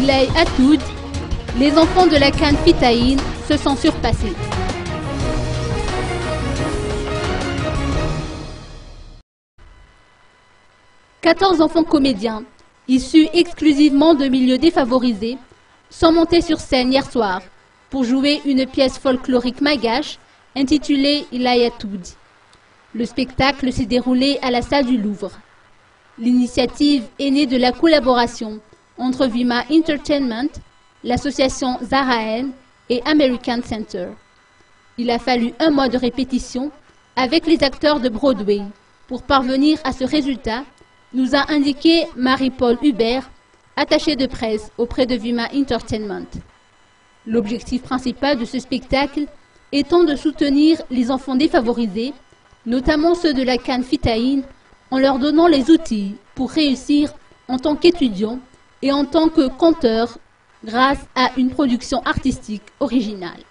Ilay Atoud, les enfants de la Khan Fitaïn se sont surpassés. « 14 enfants comédiens, issus exclusivement de milieux défavorisés, sont montés sur scène hier soir pour jouer une pièce folklorique malgache intitulée Ilay Atoud. Le spectacle s'est déroulé à la salle du Louvre. L'initiative est née de la collaboration entre Vima Entertainment, l'association Zahraen et American Center. Il a fallu un mois de répétition avec les acteurs de Broadway pour parvenir à ce résultat, nous a indiqué Marie-Paul Hubert, attachée de presse auprès de Vima Entertainment. L'objectif principal de ce spectacle étant de soutenir les enfants défavorisés, notamment ceux de la Khan Fitaïn, en leur donnant les outils pour réussir en tant qu'étudiants et en tant que conteurs grâce à une production artistique originale.